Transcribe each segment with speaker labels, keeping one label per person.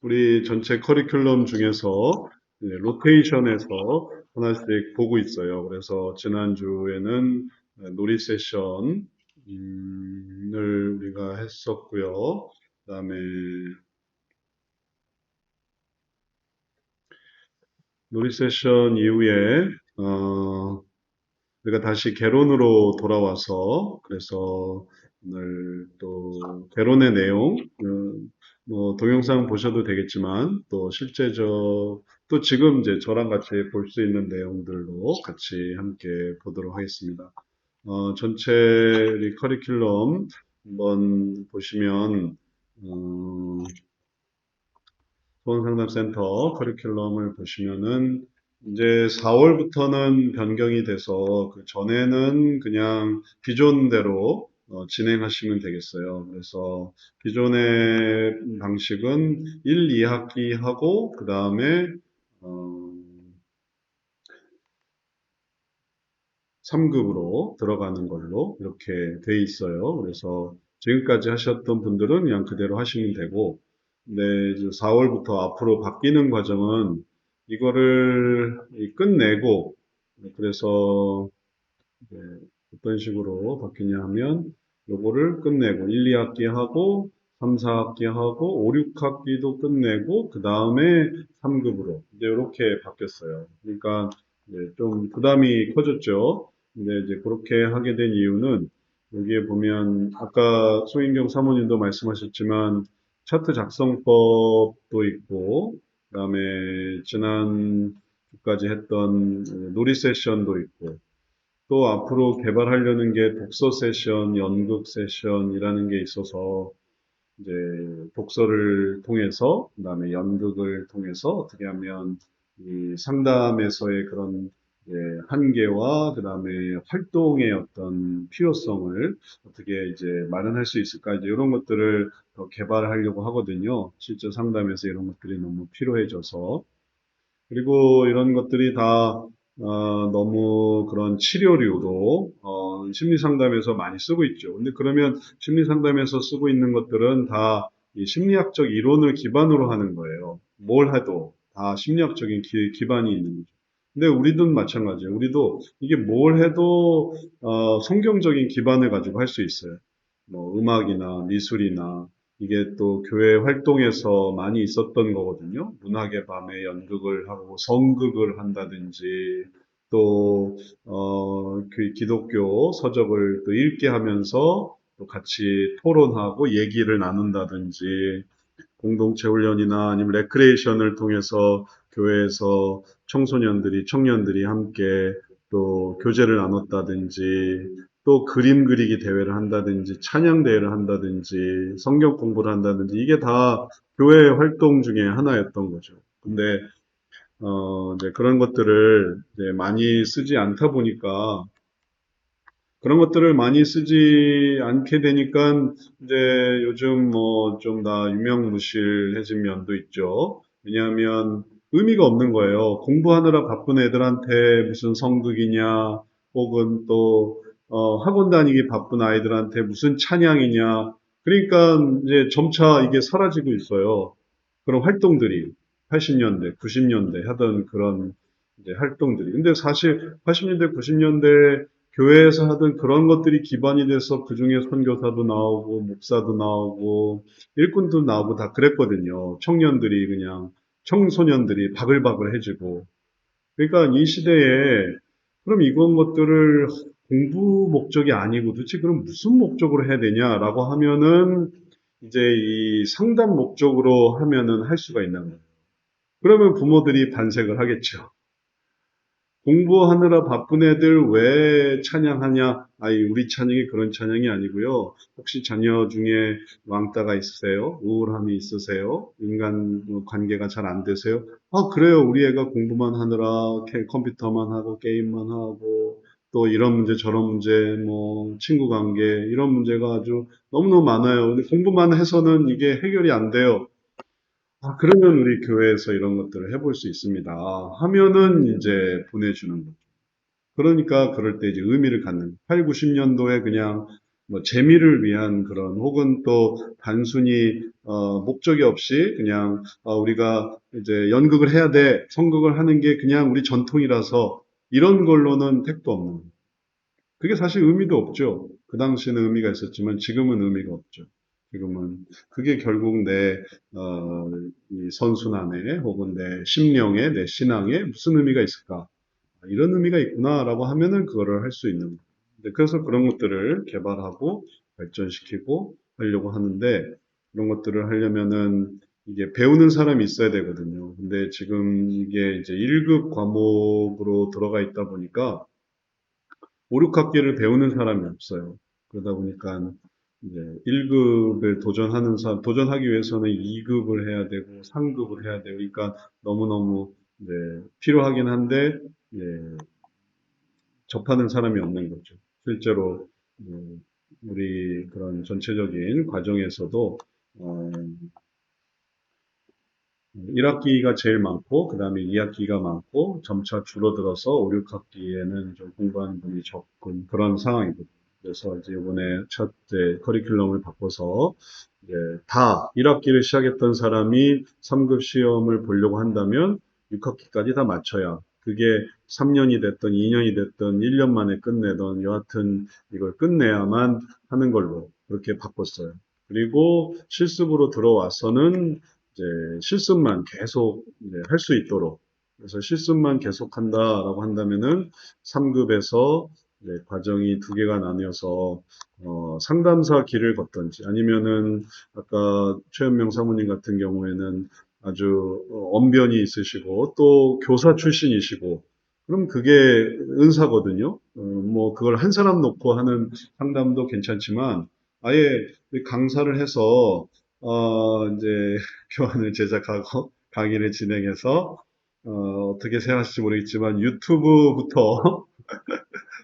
Speaker 1: 우리 전체 커리큘럼 중에서 로테이션에서 하나씩 보고 있어요. 그래서 지난주에는 놀이 세션을 우리가 했었고요. 그다음에 놀이 세션 이후에 우리가 다시 개론으로 돌아와서 그래서 오늘 또 개론의 내용 뭐 동영상 보셔도 되겠지만 또 실제적 또 지금 이제 저랑 같이 볼 수 있는 내용들로 같이 함께 보도록 하겠습니다. 전체 우리 커리큘럼 한번 보시면 소원상담센터 커리큘럼을 보시면은 이제 4월부터는 변경이 돼서 그 전에는 그냥 기존대로 진행하시면 되겠어요. 그래서 기존의 방식은 1, 2학기 하고 그 다음에 3급으로 들어가는 걸로 이렇게 돼 있어요. 그래서 지금까지 하셨던 분들은 그냥 그대로 하시면 되고, 근데 이제 4월부터 앞으로 바뀌는 과정은 이거를 끝내고, 그래서 이제 어떤 식으로 바뀌냐 하면 요거를 끝내고 1, 2학기 하고 3, 4학기 하고 5, 6학기도 끝내고 그 다음에 3급으로 이제 이렇게 바뀌었어요. 그러니까 이제 좀 부담이 커졌죠. 근데 이제 그렇게 하게 된 이유는 여기에 보면 아까 송인경 사모님도 말씀하셨지만 차트 작성법도 있고 그다음에 지난주까지 했던 놀이 세션도 있고 또 앞으로 개발하려는 게 독서 세션, 연극 세션이라는 게 있어서 이제 독서를 통해서 그다음에 연극을 통해서 어떻게 하면 이 상담에서의 그런 한계와 그다음에 활동의 어떤 필요성을 어떻게 이제 마련할 수 있을까 이제 이런 것들을 더 개발하려고 하거든요. 실제 상담에서 이런 것들이 너무 필요해져서 그리고 이런 것들이 다 너무 그런 치료류로 심리 상담에서 많이 쓰고 있죠. 근데 그러면 심리 상담에서 쓰고 있는 것들은 다 이 심리학적 이론을 기반으로 하는 거예요. 뭘 해도 다 심리학적인 기반이 있는 거죠. 근데 우리도 마찬가지예요. 우리도 이게 뭘 해도 성경적인 기반을 가지고 할 수 있어요. 뭐 음악이나 미술이나 이게 또 교회 활동에서 많이 있었던 거거든요. 문학의 밤에 연극을 하고 성극을 한다든지 또 그 기독교 서적을 또 읽게 하면서 또 같이 토론하고 얘기를 나눈다든지 공동체 훈련이나 아니면 레크레이션을 통해서 교회에서 청년들이 함께 또 교제를 나눴다든지 또 그림 그리기 대회를 한다든지 찬양 대회를 한다든지 성경 공부를 한다든지 이게 다 교회 활동 중에 하나였던 거죠. 근데 이제 그런 것들을 이제 많이 쓰지 않다 보니까 그런 것들을 많이 쓰지 않게 되니까 이제 요즘 뭐 좀 다 유명무실해진 면도 있죠. 왜냐하면 의미가 없는 거예요. 공부하느라 바쁜 애들한테 무슨 성극이냐, 혹은 또 학원 다니기 바쁜 아이들한테 무슨 찬양이냐. 그러니까 이제 점차 이게 사라지고 있어요. 그런 활동들이 80년대, 90년대 하던 그런 이제 활동들이. 근데 사실 80년대, 90년대 교회에서 하던 그런 것들이 기반이 돼서 그중에 선교사도 나오고 목사도 나오고 일꾼도 나오고 다 그랬거든요. 청년들이 그냥 청소년들이 바글바글해지고 그러니까 이 시대에 그럼 이런 것들을 공부 목적이 아니고 도대체 그럼 무슨 목적으로 해야 되냐라고 하면은 이제 이 상담 목적으로 하면은 할 수가 있는 거예요. 그러면 부모들이 반색을 하겠죠. 공부하느라 바쁜 애들 왜 찬양하냐? 아이, 우리 찬양이 그런 찬양이 아니고요. 혹시 자녀 중에 왕따가 있으세요? 우울함이 있으세요? 인간 관계가 잘 안 되세요? 아, 그래요. 우리 애가 공부만 하느라 컴퓨터만 하고 게임만 하고 또 이런 문제 저런 문제 뭐 친구 관계 이런 문제가 아주 너무너무 많아요. 근데 공부만 해서는 이게 해결이 안 돼요. 아, 그러면 우리 교회에서 이런 것들을 해볼 수 있습니다. 하면은 이제 보내주는 거죠. 그러니까 그럴 때 이제 의미를 갖는 8, 90년도에 그냥 뭐 재미를 위한 그런 혹은 또 단순히 목적이 없이 그냥 우리가 이제 연극을 해야 돼, 성극을 하는 게 그냥 우리 전통이라서 이런 걸로는 택도 없는 거예요. 그게 사실 의미도 없죠. 그 당시에는 의미가 있었지만 지금은 의미가 없죠. 지금은 그게 결국 내 이 선순환에 혹은 내 심령에 내 신앙에 무슨 의미가 있을까? 이런 의미가 있구나라고 하면은 그거를 할 수 있는 거예요. 그래서 그런 것들을 개발하고 발전시키고 하려고 하는데 그런 것들을 하려면은 이게 배우는 사람이 있어야 되거든요. 근데 지금 이게 이제 1급 과목으로 들어가 있다 보니까 5, 6학기를 배우는 사람이 없어요. 그러다 보니까 이제 1급에 도전하는 사람, 도전하기 위해서는 2급을 해야 되고 3급을 해야 되고, 그러니까 너무너무 이제 필요하긴 한데, 예, 접하는 사람이 없는 거죠. 실제로 우리 그런 전체적인 과정에서도 어, 1학기가 제일 많고 그다음에 2학기가 많고 점차 줄어들어서 5, 6학기에는 좀 공부하는 분이 적은 그런 상황이거든요. 그래서 이제 이번에 첫 커리큘럼을 바꿔서 이제 다 1학기를 시작했던 사람이 3급 시험을 보려고 한다면 6학기까지 다 맞춰야 그게 3년이 됐던 2년이 됐던 1년 만에 끝내던 여하튼 이걸 끝내야만 하는 걸로 그렇게 바꿨어요. 그리고 실습으로 들어와서는 이제 실습만 계속 할 수 있도록 그래서 실습만 계속한다라고 한다면은 3급에서 과정이 두 개가 나뉘어서 상담사 길을 걷든지 아니면은 아까 최현명 사모님 같은 경우에는 아주 언변이 있으시고 또 교사 출신이시고 그럼 그게 은사거든요. 뭐 그걸 한 사람 놓고 하는 상담도 괜찮지만 아예 강사를 해서 이제 교환을 제작하고 강의를 진행해서 어떻게 생각하실지 모르겠지만 유튜브부터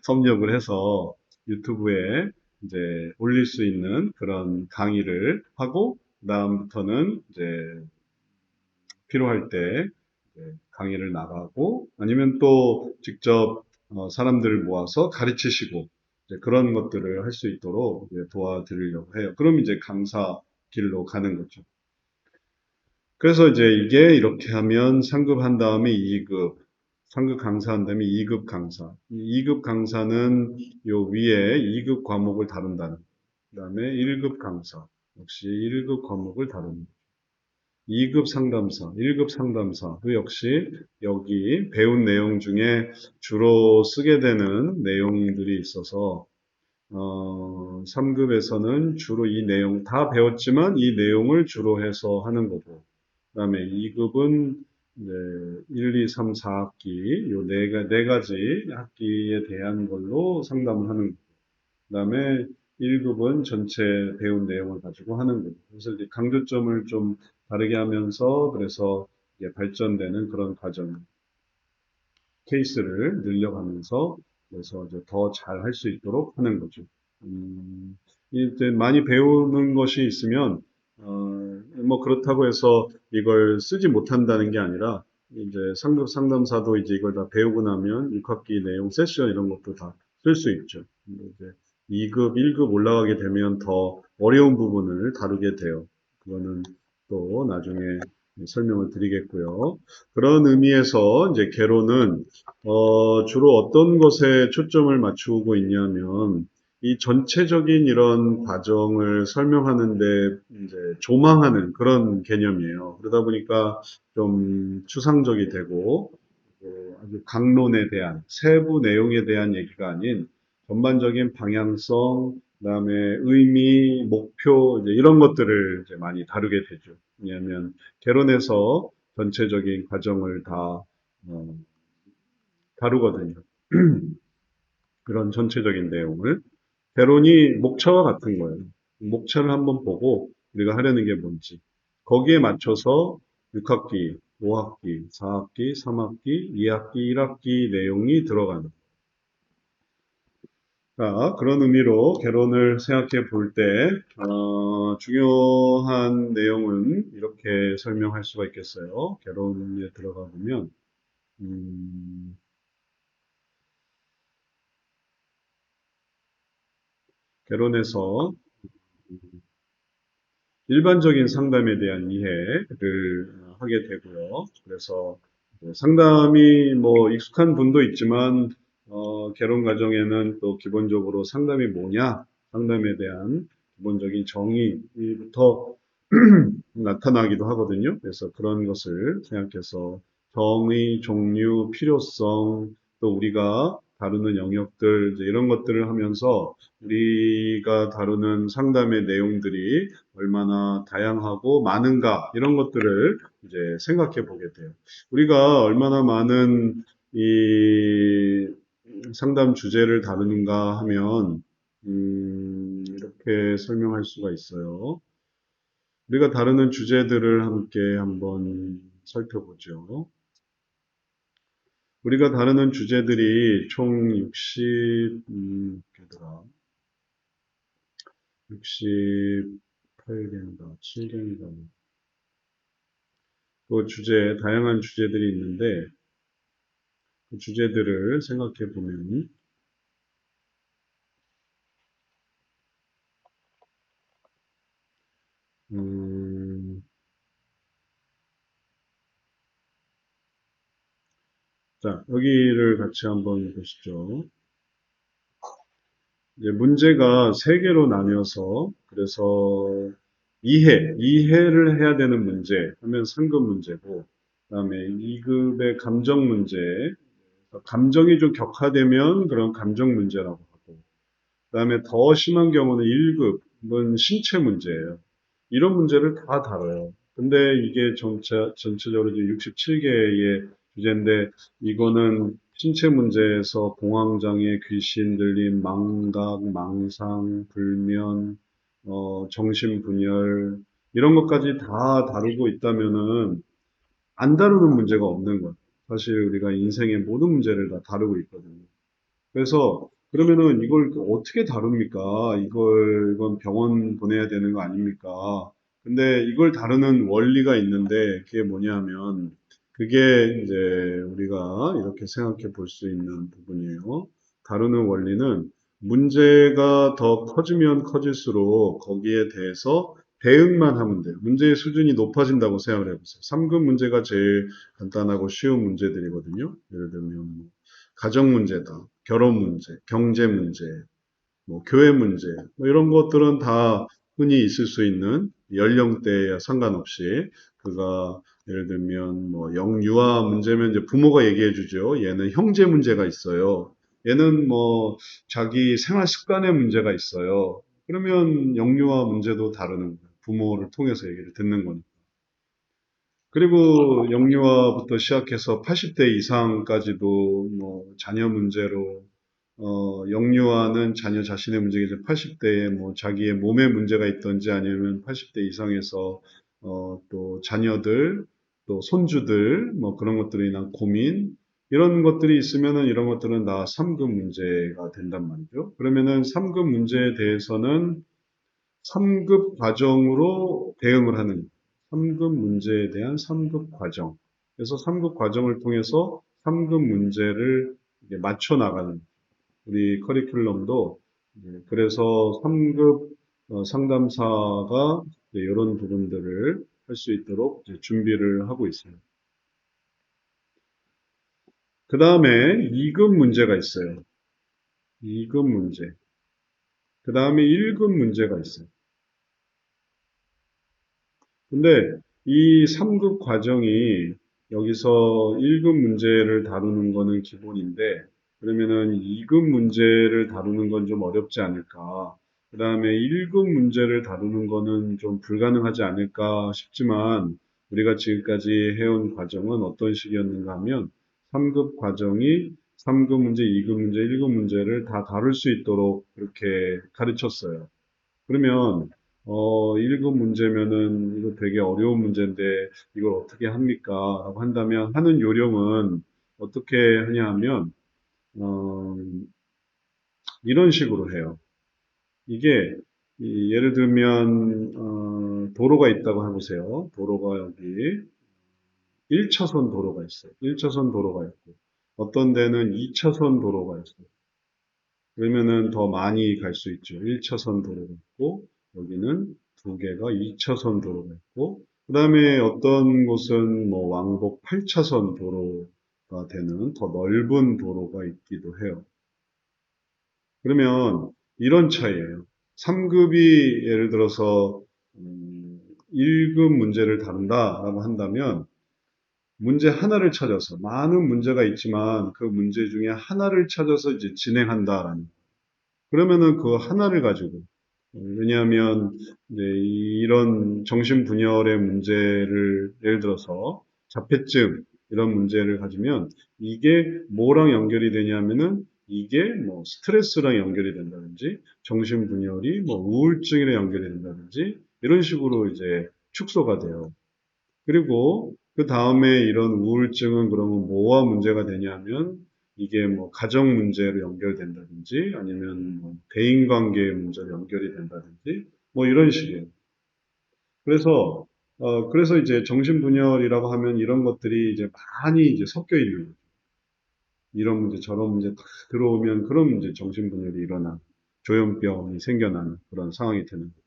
Speaker 1: 섭렵을 해서 유튜브에 이제 올릴 수 있는 그런 강의를 하고 그다음부터는 이제 필요할 때 강의를 나가고 아니면 또 직접 사람들을 모아서 가르치시고 이제 그런 것들을 할 수 있도록 이제 도와드리려고 해요. 그럼 이제 강사 길로 가는 거죠. 그래서 이제 이게 이렇게 하면 상급 한 다음에 2급, 상급 강사 한 다음에 2급 강사. 2급 강사는 요 위에 2급 과목을 다룬다는. 그다음에 1급 강사. 역시 1급 과목을 다룬다. 2급 상담사, 1급 상담사도 역시 여기 배운 내용 중에 주로 쓰게 되는 내용들이 있어서 3급에서는 주로 이 내용 다 배웠지만 이 내용을 주로 해서 하는 거고 그다음에 2급은 이제 1, 2, 3, 4학기 요 네 가지 학기에 대한 걸로 상담을 하는 거고 그다음에 1급은 전체 배운 내용을 가지고 하는 거고 그래서 이제 강조점을 좀 다르게 하면서 그래서 이제 발전되는 그런 과정 케이스를 늘려가면서 그래서 이제 더 잘 할 수 있도록 하는 거죠. 이제 많이 배우는 것이 있으면 뭐 그렇다고 해서 이걸 쓰지 못한다는 게 아니라 이제 상급 상담사도 이제 이걸 다 배우고 나면 6학기 내용 세션 이런 것도 다 쓸 수 있죠. 근데 이제 2급, 1급 올라가게 되면 더 어려운 부분을 다루게 돼요. 그거는 또 나중에 설명을 드리겠고요. 그런 의미에서 이제 개론은 주로 어떤 것에 초점을 맞추고 있냐면, 이 전체적인 이런 과정을 설명하는데 이제 조망하는 그런 개념이에요. 그러다 보니까 좀 추상적이 되고, 아주 강론에 대한, 세부 내용에 대한 얘기가 아닌 전반적인 방향성, 그다음에 의미, 목표, 이제 이런 것들을 이제 많이 다루게 되죠. 왜냐하면 개론에서 전체적인 과정을 다 다루거든요. 그런 전체적인 내용을. 개론이 목차와 같은 거예요. 목차를 한번 보고 우리가 하려는 게 뭔지. 거기에 맞춰서 6학기, 5학기, 4학기, 3학기, 2학기, 1학기 내용이 들어가는. 자, 그런 의미로 개론을 생각해 볼 때, 중요한 내용은 이렇게 설명할 수가 있겠어요. 개론에 들어가 보면, 개론에서 일반적인 상담에 대한 이해를 하게 되고요. 그래서 상담이 뭐 익숙한 분도 있지만 개론 과정에는 또 기본적으로 상담이 뭐냐, 상담에 대한 기본적인 정의부터 나타나기도 하거든요. 그래서 그런 것을 생각해서 정의, 종류, 필요성, 또 우리가 다루는 영역들 이런 것들을 하면서 우리가 다루는 상담의 내용들이 얼마나 다양하고 많은가 이런 것들을 이제 생각해 보게 돼요. 우리가 얼마나 많은 이 상담 주제를 다루는가 하면 이렇게 설명할 수가 있어요. 우리가 다루는 주제들을 함께 한번 살펴보죠. 우리가 다루는 주제들이 총 60개더라. 68개인가, 7개인가. 그 다양한 주제들이 있는데, 그 주제들을 생각해 보면, 음, 자, 여기를 같이 한번 보시죠. 이제 문제가 세 개로 나뉘어서, 그래서 이해를 해야 되는 문제 하면 상급 문제고, 그다음에 2급의 감정 문제, 감정이 좀 격화되면 그런 감정 문제라고 하고, 그다음에 더 심한 경우는 1급은 신체 문제예요. 이런 문제를 다 다뤄요. 근데 이게 전체적으로 67개의 주제인데, 이거는 신체 문제에서 공황장애, 귀신 들림, 망각, 망상, 불면, 정신분열, 이런 것까지 다 다루고 있다면은 안 다루는 문제가 없는 거예요. 사실 우리가 인생의 모든 문제를 다 다루고 있거든요. 그래서 그러면은 이걸 어떻게 다룹니까? 이건 병원 보내야 되는 거 아닙니까? 근데 이걸 다루는 원리가 있는데 그게 뭐냐면 그게 이제 우리가 이렇게 생각해 볼 수 있는 부분이에요. 다루는 원리는 문제가 더 커지면 커질수록 거기에 대해서 대응만 하면 돼요. 문제의 수준이 높아진다고 생각을 해보세요. 3급 문제가 제일 간단하고 쉬운 문제들이거든요. 예를 들면 뭐 가정 문제다. 결혼 문제, 경제 문제, 뭐 교회 문제, 뭐 이런 것들은 다 흔히 있을 수 있는 연령대에 상관없이 그가 예를 들면 뭐 영유아 문제면 이제 부모가 얘기해 주죠. 얘는 형제 문제가 있어요. 얘는 뭐 자기 생활 습관의 문제가 있어요. 그러면 영유아 문제도 다루는 거예요. 부모를 통해서 얘기를 듣는 거니까. 그리고 영유아부터 시작해서 80대 이상까지도 뭐 자녀 문제로 영유아는 자녀 자신의 문제이죠. 80대에 뭐 자기의 몸에 문제가 있든지 아니면 80대 이상에서 또 자녀들, 또 손주들 뭐 그런 것들이 인한 고민 이런 것들이 있으면은 이런 것들은 다 3급 문제가 된단 말이죠. 그러면은 3급 문제에 대해서는 3급 과정으로 대응을 하는 3급 문제에 대한 3급 과정. 그래서 3급 과정을 통해서 3급 문제를 맞춰 나가는 우리 커리큘럼도 그래서 3급 상담사가 이런 부분들을 할 수 있도록 준비를 하고 있어요. 그 다음에 2급 문제가 있어요. 2급 문제. 그 다음에 1급 문제가 있어요. 근데 이 3급 과정이 여기서 1급 문제를 다루는 거는 기본인데, 그러면은 2급 문제를 다루는 건 좀 어렵지 않을까. 그 다음에 1급 문제를 다루는 거는 좀 불가능하지 않을까 싶지만, 우리가 지금까지 해온 과정은 어떤 식이었는가 하면, 3급 과정이 3급 문제, 2급 문제, 1급 문제를 다 다룰 수 있도록 그렇게 가르쳤어요. 그러면 1급 문제면은 이거 되게 어려운 문제인데 이걸 어떻게 합니까? 라고 한다면 하는 요령은 어떻게 하냐 하면 어, 이런 식으로 해요. 이게 예를 들면 도로가 있다고 해보세요. 도로가 여기 1차선 도로가 있어요. 1차선 도로가 있고 어떤 데는 2차선 도로가 있어요. 그러면은 더 많이 갈 수 있죠. 1차선 도로가 있고, 여기는 두 개가 2차선 도로가 있고, 그 다음에 어떤 곳은 뭐 왕복 8차선 도로가 되는 더 넓은 도로가 있기도 해요. 그러면 이런 차이예요. 3급이 예를 들어서 1급 문제를 다룬다라고 한다면 문제 하나를 찾아서 많은 문제가 있지만 그 문제 중에 하나를 찾아서 이제 진행한다라는 그러면은 그 하나를 가지고 왜냐하면 이제 이런 정신분열의 문제를 예를 들어서 자폐증 이런 문제를 가지면 이게 뭐랑 연결이 되냐면은 이게 뭐 스트레스랑 연결이 된다든지 정신분열이 뭐 우울증이랑 연결이 된다든지 이런 식으로 이제 축소가 돼요. 그리고 그 다음에 이런 우울증은 그러면 뭐와 문제가 되냐면 이게 뭐 가정 문제로 연결된다든지 아니면 뭐 대인관계의 문제로 연결이 된다든지 뭐 이런 식이에요. 그래서 이제 정신분열이라고 하면 이런 것들이 이제 많이 이제 섞여 있는 거죠. 이런 문제 저런 문제 다 들어오면 그럼 이제 정신분열이 일어나 조현병이 생겨나는 그런 상황이 되는 거예요.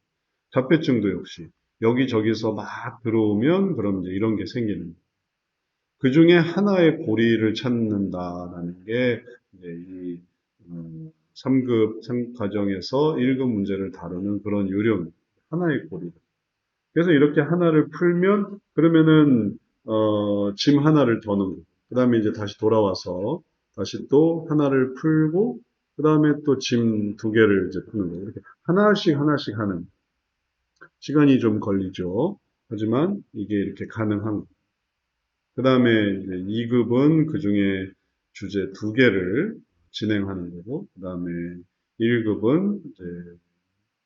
Speaker 1: 자폐증도 역시 여기저기서 막 들어오면 그럼 이제 이런 게 생기는 거예요. 그 중에 하나의 고리를 찾는다라는 게 이제 이 3급 과정에서 1급 문제를 다루는 그런 요령, 하나의 고리. 그래서 이렇게 하나를 풀면 그러면은 짐 하나를 더 넣고 그다음에 이제 다시 돌아와서 다시 또 하나를 풀고 그다음에 또 짐 두 개를 이제 푸는 거예요. 이렇게 하나씩 하나씩 하는 시간이 좀 걸리죠. 하지만 이게 이렇게 가능한 그 다음에 2급은 그 중에 주제 두 개를 진행하는 거고, 그 다음에 1급은 이제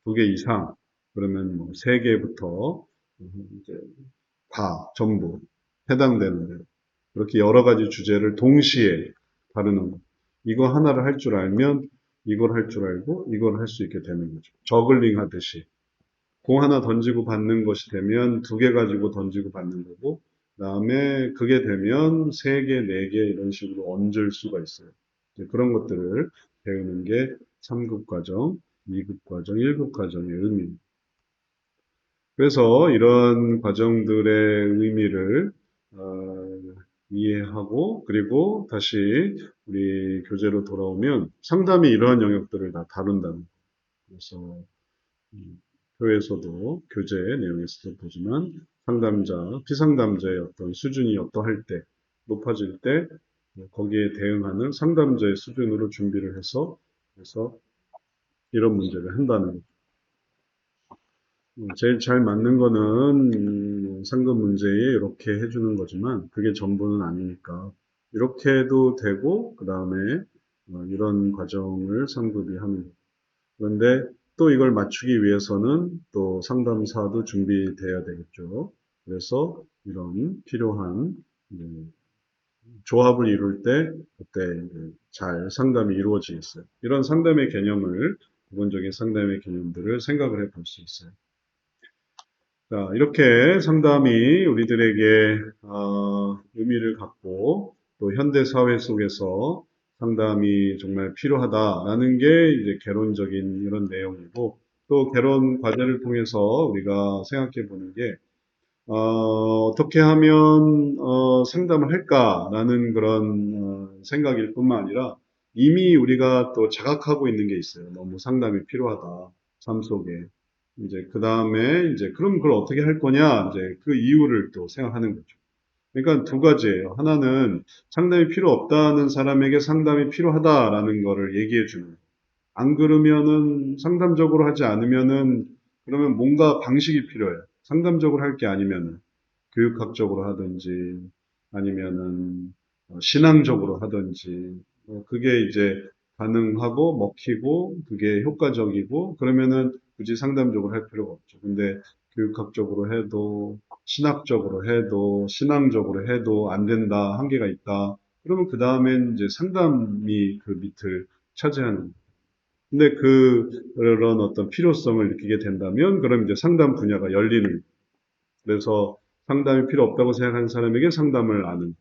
Speaker 1: 두 개 이상, 그러면 뭐 세 개부터 이제 다, 전부 해당되는 대로. 그렇게 여러 가지 주제를 동시에 다루는 거. 이거 하나를 할 줄 알면 이걸 할 줄 알고 이걸 할 수 있게 되는 거죠. 저글링 하듯이. 공 하나 던지고 받는 것이 되면 두 개 가지고 던지고 받는 거고, 그다음에 그게 되면 세 개, 네 개 이런 식으로 얹을 수가 있어요. 이제 그런 것들을 배우는 게 3급 과정, 2급 과정, 1급 과정의 의미입니다. 그래서 이런 과정들의 의미를 이해하고 그리고 다시 우리 교재로 돌아오면 상담이 이러한 영역들을 다 다룬다는 거예요. 그래서 교회에서도 교재 내용에서도 보지만 상담자, 피상담자의 어떤 수준이 어떠할 때, 높아질 때 거기에 대응하는 상담자의 수준으로 준비를 해서 그래서 이런 문제를 한다는 제일 잘 맞는 거는 상급 문제에 이렇게 해주는 거지만 그게 전부는 아니니까 이렇게 해도 되고 그 다음에 이런 과정을 상급이 하는 거예요. 그런데 또 이걸 맞추기 위해서는 또 상담사도 준비돼야 되겠죠. 그래서 이런 필요한 조합을 이룰 때 그때 잘 상담이 이루어지겠어요. 이런 상담의 개념을 기본적인 상담의 개념들을 생각을 해볼 수 있어요. 자, 이렇게 상담이 우리들에게 의미를 갖고 또 현대 사회 속에서 상담이 정말 필요하다라는 게 이제 개론적인 이런 내용이고 또 개론 과제를 통해서 우리가 생각해 보는 게 어떻게 하면 상담을 할까라는 그런 생각일 뿐만 아니라 이미 우리가 또 자각하고 있는 게 있어요. 너무 상담이 필요하다. 삶 속에. 이제 그 다음에 이제 그럼 그걸 어떻게 할 거냐 이제 그 이유를 또 생각하는 거죠. 그러니까 두 가지예요. 하나는 상담이 필요 없다는 사람에게 상담이 필요하다라는 거를 얘기해 주는. 안 그러면은 상담적으로 하지 않으면은 그러면 뭔가 방식이 필요해요. 상담적으로 할 게 아니면은 교육학적으로 하든지 아니면은 신앙적으로 하든지 그게 이제 가능하고 먹히고 그게 효과적이고 그러면은 굳이 상담적으로 할 필요가 없죠. 근데 교육학적으로 해도 신학적으로 해도 신앙적으로 해도 안 된다 한계가 있다. 그러면 그 다음엔 이제 상담이 그 밑을 차지하는. 근데 그런 어떤 필요성을 느끼게 된다면 그럼 이제 상담 분야가 열리는. 그래서 상담이 필요 없다고 생각하는 사람에게 상담을 아는.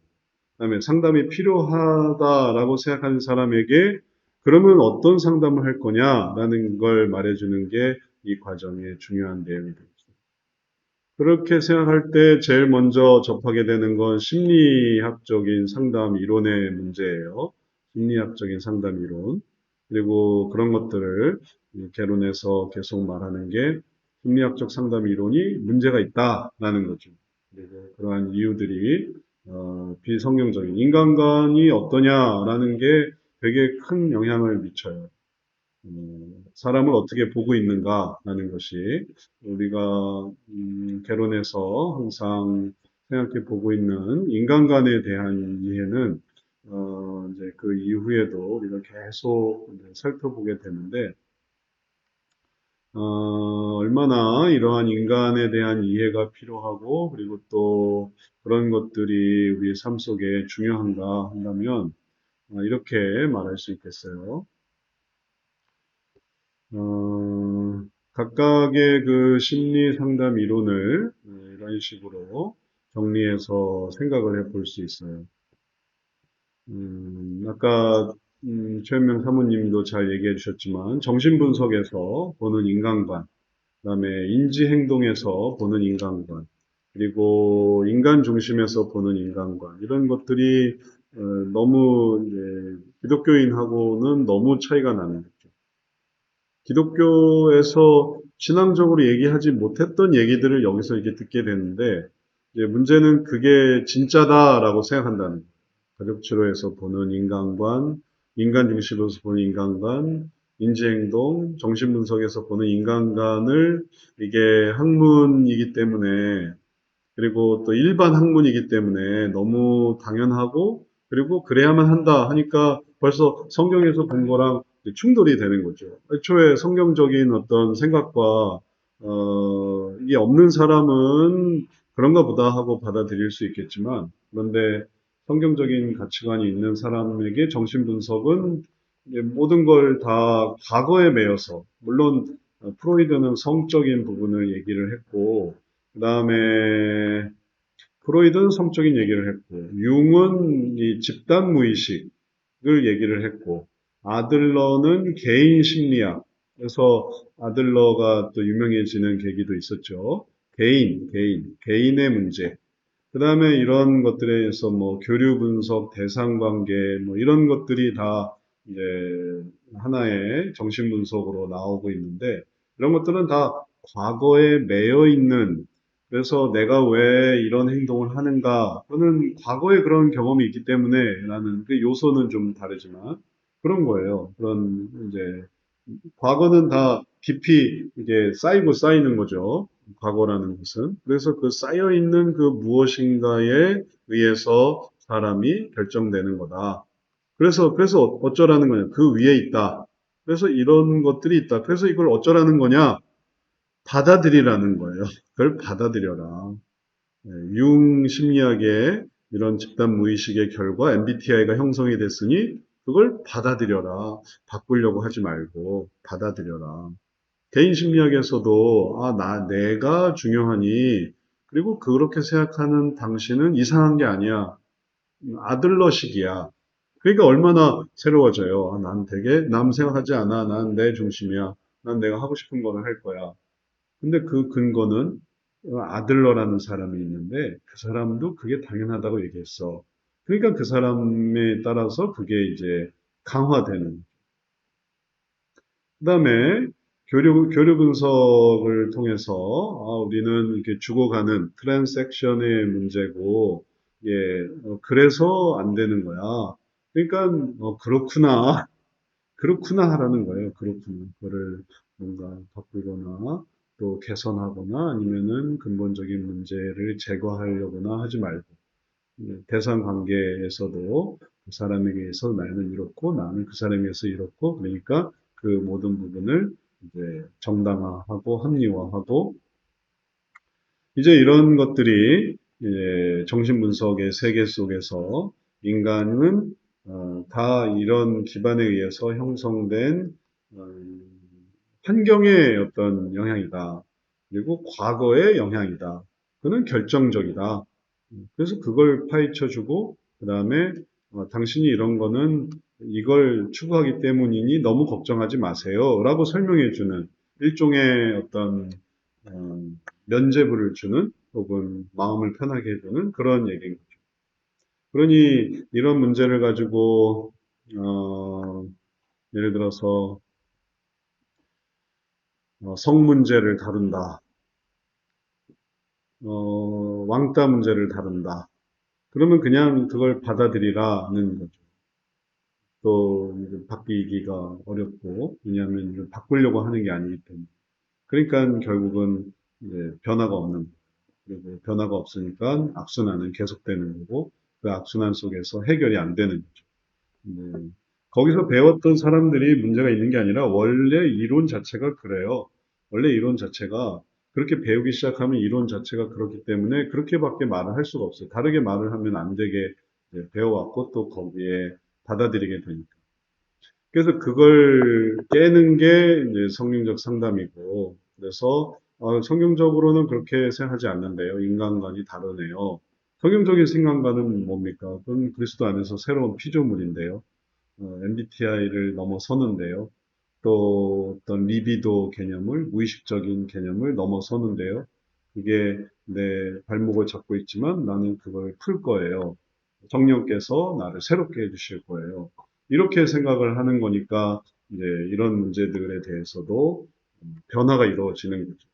Speaker 1: 그다음에 상담이 필요하다라고 생각하는 사람에게 그러면 어떤 상담을 할 거냐라는 걸 말해주는 게 이 과정의 중요한 내용이 되겠죠. 그렇게 생각할 때 제일 먼저 접하게 되는 건 심리학적인 상담 이론의 문제예요. 심리학적인 상담 이론. 그리고 그런 것들을 개론에서 계속 말하는 게 심리학적 상담 이론이 문제가 있다라는 거죠. 그리고 그러한 이유들이 비성경적인 인간관이 어떠냐라는 게 되게 큰 영향을 미쳐요. 사람을 어떻게 보고 있는가라는 것이 우리가 개론에서 항상 생각해 보고 있는 인간관에 대한 이해는 이제 그 이후에도 우리가 계속 이제 살펴보게 되는데 얼마나 이러한 인간에 대한 이해가 필요하고 그리고 또 그런 것들이 우리 삶 속에 중요한가 한다면 이렇게 말할 수 있겠어요. 각각의 그 심리 상담 이론을 이런 식으로 정리해서 생각을 해볼 수 있어요. 아까 최현명 사모님도 잘 얘기해 주셨지만 정신분석에서 보는 인간관, 그다음에 인지행동에서 보는 인간관, 그리고 인간 중심에서 보는 인간관 이런 것들이 너무 이제 기독교인하고는 너무 차이가 나는 거죠. 기독교에서 신앙적으로 얘기하지 못했던 얘기들을 여기서 이렇게 듣게 되는데, 이제 문제는 그게 진짜다라고 생각한다는 거예요. 가족치료에서 보는 인간관, 인간 중심으로서 보는 인간관, 인지행동, 정신분석에서 보는 인간관을 이게 학문이기 때문에 그리고 또 일반 학문이기 때문에 너무 당연하고 그리고 그래야만 한다 하니까 벌써 성경에서 본 거랑 충돌이 되는 거죠. 애초에 성경적인 어떤 생각과 이게 없는 사람은 그런가 보다 하고 받아들일 수 있겠지만 그런데 성경적인 가치관이 있는 사람에게 정신분석은 모든 걸 다 과거에 매여서 물론 프로이드는 성적인 부분을 얘기를 했고 그 다음에 프로이드는 성적인 얘기를 했고, 융은 이 집단 무의식을 얘기를 했고, 아들러는 개인 심리학. 그래서 아들러가 또 유명해지는 계기도 있었죠. 개인의 문제. 그 다음에 이런 것들에 의해서 뭐 교류 분석, 대상 관계, 뭐 이런 것들이 다 이제 하나의 정신 분석으로 나오고 있는데 이런 것들은 다 과거에 매여 있는 그래서 내가 왜 이런 행동을 하는가 또는 과거에 그런 경험이 있기 때문에 라는 그 요소는 좀 다르지만 그런 거예요. 그런 이제 과거는 다 깊이 이게 쌓이고 쌓이는 거죠. 과거라는 것은. 그래서 그 쌓여 있는 그 무엇인가에 의해서 사람이 결정되는 거다. 그래서 어쩌라는 거냐. 그 위에 있다. 그래서 이런 것들이 있다. 그래서 이걸 어쩌라는 거냐. 받아들이라는 거예요. 그걸 받아들여라. 융 심리학의 이런 집단 무의식의 결과 MBTI가 형성이 됐으니 그걸 받아들여라. 바꾸려고 하지 말고 받아들여라. 개인 심리학에서도 내가 중요하니 그리고 그렇게 생각하는 당신은 이상한 게 아니야. 아들러식이야. 그러니까 얼마나 새로워져요. 난 되게 남 생각하지 않아. 난 내 중심이야. 난 내가 하고 싶은 거를 할 거야. 근데 그 근거는 아들러라는 사람이 있는데 그 사람도 그게 당연하다고 얘기했어. 그러니까 그 사람에 따라서 그게 이제 강화되는. 그다음에 교류 분석을 통해서 우리는 이렇게 죽어가는 트랜섹션의 문제고 예, 그래서 안 되는 거야. 그러니까 그렇구나 하라는 거예요. 그렇구나. 그거를 뭔가 바꾸거나 또 개선하거나 아니면은 근본적인 문제를 제거하려거나 하지 말고 대상 관계에서도 그 사람에게 서 나는 이렇고 나는 그 사람에 게서 이렇고 그러니까 그 모든 부분을 이제 정당화하고 합리화하고 이제 이런 것들이 이제 정신분석의 세계 속에서 인간은 다 이런 기반에 의해서 형성된 어, 환경의 어떤 영향이다. 그리고 과거의 영향이다. 그는 결정적이다. 그래서 그걸 파헤쳐주고 그 다음에 당신이 이런 거는 이걸 추구하기 때문이니 너무 걱정하지 마세요. 라고 설명해 주는 일종의 어떤 어, 면죄부를 주는 혹은 마음을 편하게 해주는 그런 얘기인 거죠. 그러니 이런 문제를 가지고 예를 들어서 성 문제를 다룬다, 왕따 문제를 다룬다. 그러면 그냥 그걸 받아들이라는 거죠. 또 바뀌기가 어렵고 왜냐하면 이걸 바꾸려고 하는 게 아니기 때문에. 그러니까 결국은 이제 변화가 없는 거예요. 그리고 변화가 없으니까 악순환은 계속되는 거고 그 악순환 속에서 해결이 안 되는 거죠. 거기서 배웠던 사람들이 문제가 있는 게 아니라 원래 이론 자체가 그래요. 원래 이론 자체가 그렇게 배우기 시작하면 이론 자체가 그렇기 때문에 그렇게밖에 말을 할 수가 없어요. 다르게 말을 하면 안 되게 이제 배워왔고 또 거기에 받아들이게 되니까. 그래서 그걸 깨는 게 이제 성경적 상담이고, 그래서 성경적으로는 그렇게 생각하지 않는데요. 인간관이 다르네요. 성경적인 인간관은 뭡니까? 그건 그리스도 안에서 새로운 피조물인데요. MBTI를 넘어서는데요. 또 어떤 리비도 개념을, 무의식적인 개념을 넘어서는데요. 그게 내 발목을 잡고 있지만 나는 그걸 풀 거예요. 성령께서 나를 새롭게 해주실 거예요. 이렇게 생각을 하는 거니까 이제 이런 문제들에 대해서도 변화가 이루어지는 거죠.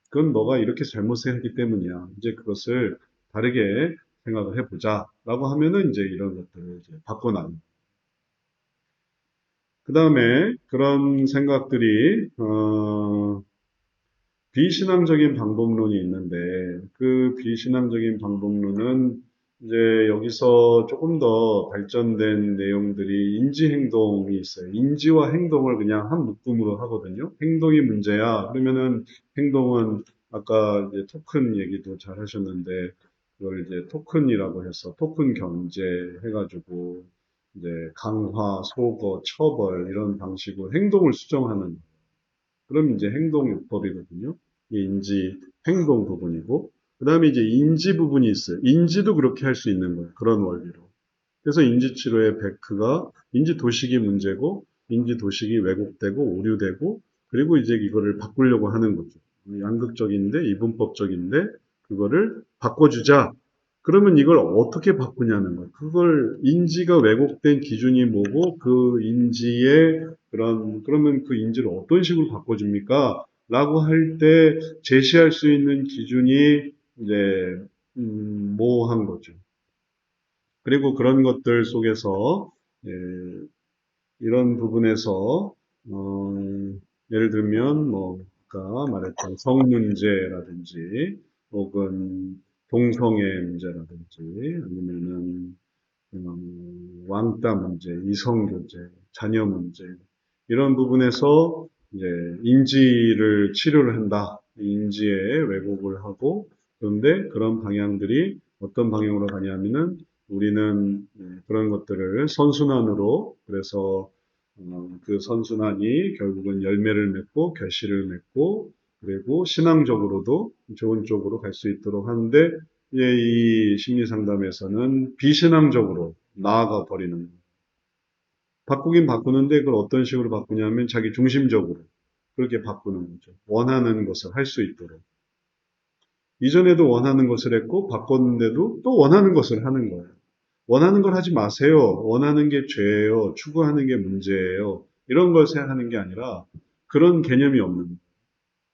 Speaker 1: 그건 너가 이렇게 잘못 생각했기 때문이야. 이제 그것을 다르게 생각을 해보자라고 하면은 이제 이런 것들을 이제 바꿔나가는. 그 다음에 그런 생각들이 비신앙적인 방법론이 있는데 그 비신앙적인 방법론은 이제 여기서 조금 더 발전된 내용들이 인지행동이 있어요. 인지와 행동을 그냥 한 묶음으로 하거든요. 행동이 문제야. 그러면은 행동은 아까 이제 토큰 얘기도 잘 하셨는데 그걸 이제 토큰이라고 해서 토큰 경제 해가지고 이제 강화, 소거, 처벌 이런 방식으로 행동을 수정하는 그럼 이제 행동요법이거든요. 인지, 행동 부분이고, 그 다음에 이제 인지 부분이 있어요. 인지도 그렇게 할 수 있는 거예요. 그런 원리로. 그래서 인지치료의 베크가 인지 도식이 문제고, 인지 도식이 왜곡되고, 오류되고, 그리고 이제 이거를 바꾸려고 하는 거죠. 양극적인데, 이분법적인데, 그거를 바꿔주자. 그러면 이걸 어떻게 바꾸냐는 거예요. 그걸 인지가 왜곡된 기준이 뭐고 그 인지의 그러면 그 인지를 어떤 식으로 바꿔줍니까? 라고 할 때 제시할 수 있는 기준이 이제 모호한 거죠. 그리고 그런 것들 속에서 예, 이런 부분에서 예를 들면 뭐 아까 말했던 성 문제라든지 혹은 동성애 문제라든지 아니면은 왕따 문제, 이성교제, 자녀 문제 이런 부분에서 이제 인지를 치료를 한다. 인지의 왜곡을 하고 그런데 그런 방향들이 어떤 방향으로 가냐면은 우리는 그런 것들을 선순환으로 그래서 그 선순환이 결국은 열매를 맺고 결실을 맺고 그리고 신앙적으로도 좋은 쪽으로 갈 수 있도록 하는데 이 심리 상담에서는 비신앙적으로 나아가 버리는 거예요. 바꾸긴 바꾸는데 그걸 어떤 식으로 바꾸냐면 자기 중심적으로 그렇게 바꾸는 거죠. 원하는 것을 할 수 있도록. 이전에도 원하는 것을 했고 바꿨는데도 또 원하는 것을 하는 거예요. 원하는 걸 하지 마세요. 원하는 게 죄예요. 추구하는 게 문제예요. 이런 걸 생각하는 게 아니라 그런 개념이 없는 거예요.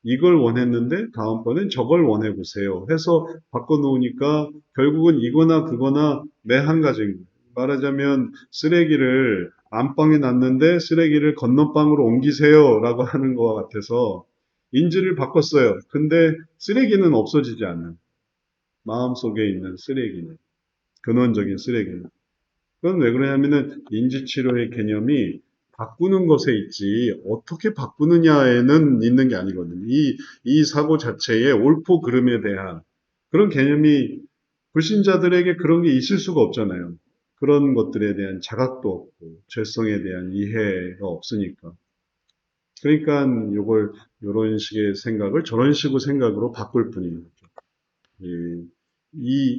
Speaker 1: 이걸 원했는데 다음번엔 저걸 원해 보세요. 해서 바꿔놓으니까 결국은 이거나 그거나 매 한 가지인 거예요. 말하자면 쓰레기를 안방에 놨는데 쓰레기를 건너방으로 옮기세요. 라고 하는 것과 같아서 인지를 바꿨어요. 근데 쓰레기는 없어지지 않는 마음속에 있는 쓰레기는 근원적인 쓰레기는 그건 왜 그러냐면은 인지치료의 개념이 바꾸는 것에 있지 어떻게 바꾸느냐에는 있는 게 아니거든요. 이 사고 자체의 옳고 그름에 대한 그런 개념이 불신자들에게 그런 게 있을 수가 없잖아요. 그런 것들에 대한 자각도 없고 죄성에 대한 이해가 없으니까. 그러니까 요런 식의 생각을 저런 식의 생각으로 바꿀 뿐인 거죠.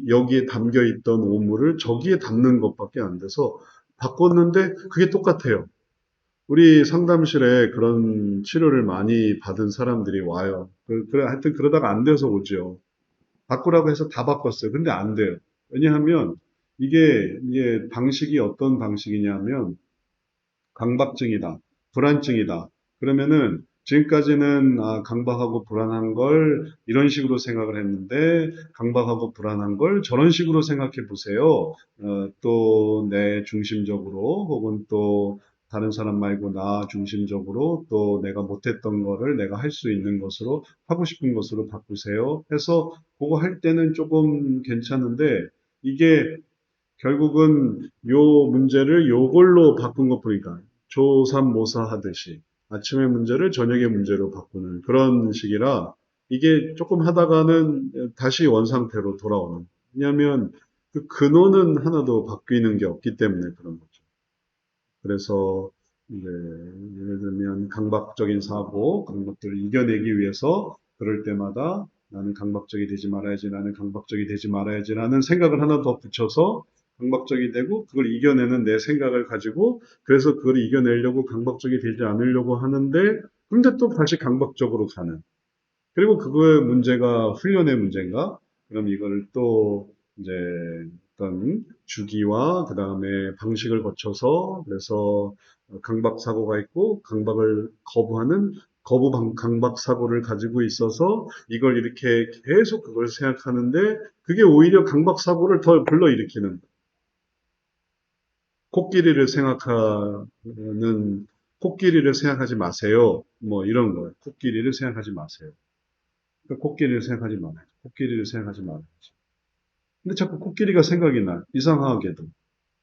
Speaker 1: 여기에 담겨 있던 오물을 저기에 담는 것밖에 안 돼서 바꿨는데 그게 똑같아요. 우리 상담실에 그런 치료를 많이 받은 사람들이 와요. 하여튼 그러다가 안 돼서 오죠. 바꾸라고 해서 다 바꿨어요. 근데 안 돼요. 왜냐하면 이게 방식이 어떤 방식이냐면 강박증이다, 불안증이다. 그러면은 지금까지는 강박하고 불안한 걸 이런 식으로 생각을 했는데 강박하고 불안한 걸 저런 식으로 생각해 보세요. 또 내 중심적으로 혹은 또 다른 사람 말고 나 중심적으로 또 내가 못했던 거를 내가 할 수 있는 것으로 하고 싶은 것으로 바꾸세요. 해서 그거 할 때는 조금 괜찮은데 이게 결국은 요 문제를 요걸로 바꾼 것 보니까 조삼모사 하듯이 아침의 문제를 저녁의 문제로 바꾸는 그런 식이라 이게 조금 하다가는 다시 원상태로 돌아오는. 왜냐하면 그 근원은 하나도 바뀌는 게 없기 때문에 그런 거죠. 그래서 이제 예를 들면 강박적인 사고 그런 것들을 이겨내기 위해서 그럴 때마다 나는 강박적이 되지 말아야지, 나는 강박적이 되지 말아야지라는 생각을 하나 더 붙여서 강박적이 되고 그걸 이겨내는 내 생각을 가지고 그래서 그걸 이겨내려고 강박적이 되지 않으려고 하는데 근데 또 다시 강박적으로 가는. 그리고 그거의 문제가 훈련의 문제인가? 그럼 이거를 또 이제 어떤 주기와 그 다음에 방식을 거쳐서 그래서 강박 사고가 있고 강박을 거부하는 강박 사고를 가지고 있어서 이걸 이렇게 계속 그걸 생각하는데 그게 오히려 강박 사고를 더 불러일으키는 코끼리를 생각하는 코끼리를 생각하지 마세요. 뭐 이런 거예요. 코끼리를 생각하지 마세요. 그러니까 코끼리를 생각하지 말아요. 코끼리를 생각하지 말아요. 근데 자꾸 코끼리가 생각이 나. 이상하게도.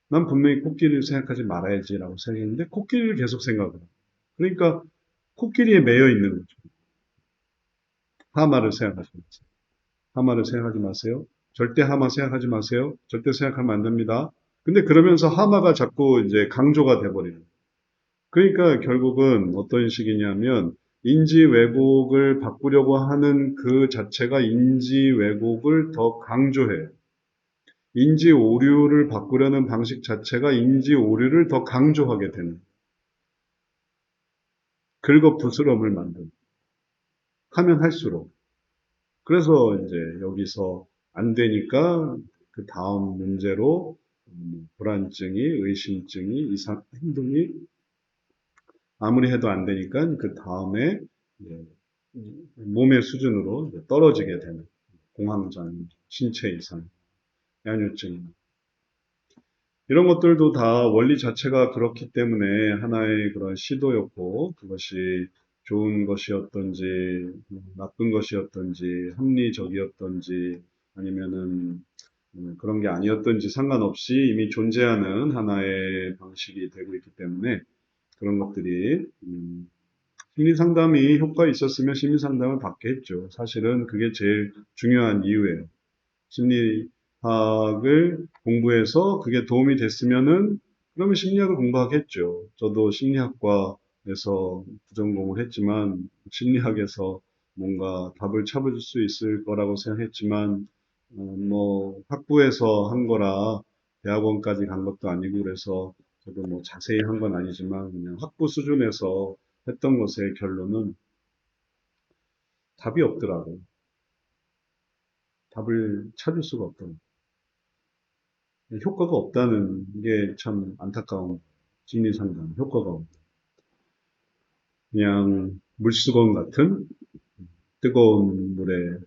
Speaker 1: 난 분명히 코끼리를 생각하지 말아야지라고 생각했는데 코끼리를 계속 생각을 해. 그러니까 코끼리에 매여 있는 거죠. 하마를 생각하지 마세요. 하마를 생각하지 마세요. 절대 하마 생각하지 마세요. 절대 생각하면 안 됩니다. 근데 그러면서 하마가 자꾸 이제 강조가 돼버리는 거예요. 그러니까 결국은 어떤 식이냐면 인지 왜곡을 바꾸려고 하는 그 자체가 인지 왜곡을 더 강조해요. 인지 오류를 바꾸려는 방식 자체가 인지 오류를 더 강조하게 되는 긁어부스럼을 만드는 하면 할수록 그래서 이제 여기서 안 되니까 그 다음 문제로 불안증이 의심증이 이상 행동이 아무리 해도 안 되니까 그 다음에 몸의 수준으로 떨어지게 되는 공황장, 신체 이상, 양요증 이런 것들도 다 원리 자체가 그렇기 때문에 하나의 그런 시도였고 그것이 좋은 것이었던지 나쁜 것이었던지 합리적이었던지 아니면은 그런 게 아니었던지 상관없이 이미 존재하는 하나의 방식이 되고 있기 때문에 그런 것들이 심리 상담이 효과 있었으면 심리 상담을 받겠죠. 사실은 그게 제일 중요한 이유예요. 심리학을 공부해서 그게 도움이 됐으면은 그러면 심리학을 공부하겠죠. 저도 심리학과에서 부전공을 했지만 심리학에서 뭔가 답을 찾을 수 있을 거라고 생각했지만 뭐 학부에서 한 거라 대학원까지 간 것도 아니고 그래서 저도 뭐 자세히 한 건 아니지만 그냥 학부 수준에서 했던 것의 결론은 답이 없더라고요. 답을 찾을 수가 없더라고요. 효과가 없다는 게 참 안타까운 심리 상담 효과가 없다. 그냥 물수건 같은 뜨거운 물에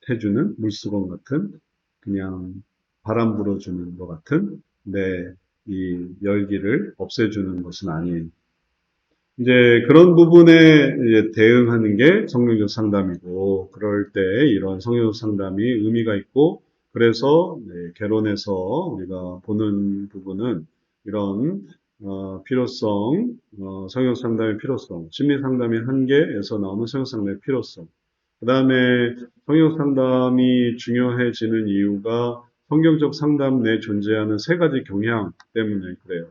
Speaker 1: 해주는 물수건 같은 그냥 바람 불어주는 것 같은 내 이 열기를 없애주는 것은 아니에요. 이제 그런 부분에 이제 대응하는 게 성경적 상담이고, 그럴 때 이런 성경적 상담이 의미가 있고, 그래서 개론에서 우리가 보는 부분은 이런 필요성, 성경 상담의 필요성, 심리 상담의 한계에서 나오는 성경 상담의 필요성. 그 다음에 성경 상담이 중요해지는 이유가 성경적 상담 내에 존재하는 세 가지 경향 때문에 그래요.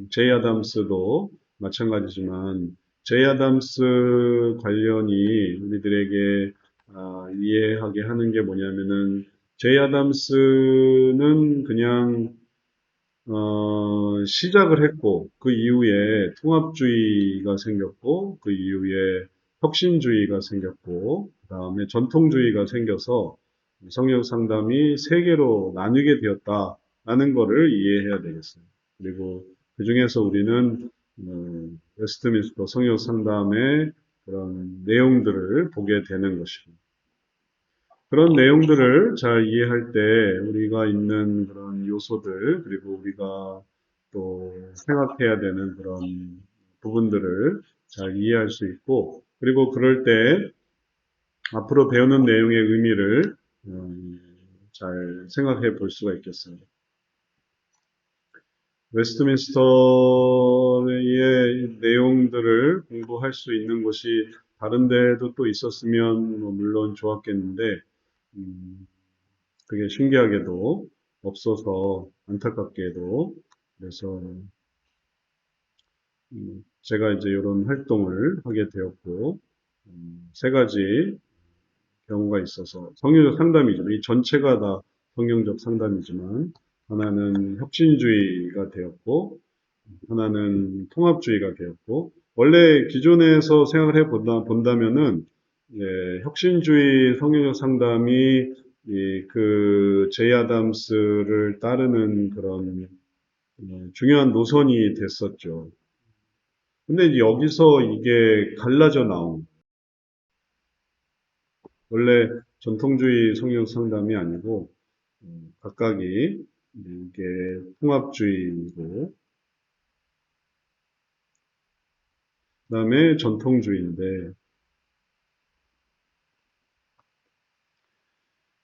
Speaker 1: 제이 아담스도 마찬가지지만 제이 아담스 관련이 우리들에게 이해하게 하는 게 뭐냐면은 제이 아담스는 그냥 시작을 했고, 그 이후에 통합주의가 생겼고, 그 이후에 혁신주의가 생겼고, 그 다음에 전통주의가 생겨서 성역 상담이 세 개로 나뉘게 되었다라는 거를 이해해야 되겠어요. 그리고 그 중에서 우리는 웨스트민스터 성역 상담의 그런 내용들을 보게 되는 것이고, 그런 내용들을 잘 이해할 때 우리가 있는 그런 요소들, 그리고 우리가 또 생각해야 되는 그런 부분들을 잘 이해할 수 있고, 그리고 그럴 때 앞으로 배우는 내용의 의미를 잘 생각해 볼 수가 있겠어요. 웨스트민스터의 내용들을 공부할 수 있는 곳이 다른 데도 또 있었으면 물론 좋았겠는데, 음, 그게 신기하게도 없어서 안타깝게도 그래서 제가 이제 이런 활동을 하게 되었고 세 가지 경우가 있어서 성경적 상담이죠. 이 전체가 다 성경적 상담이지만 하나는 혁신주의가 되었고 하나는 통합주의가 되었고 원래 기존에서 생각을 해 본다면은 혁신주의 성경적 상담이 그 제이 아담스를 따르는 그런 중요한 노선이 됐었죠. 근데 이제 여기서 이게 갈라져 나온 원래 전통주의 성경 상담이 아니고 각각이 이게 통합주의고 그다음에 전통주의인데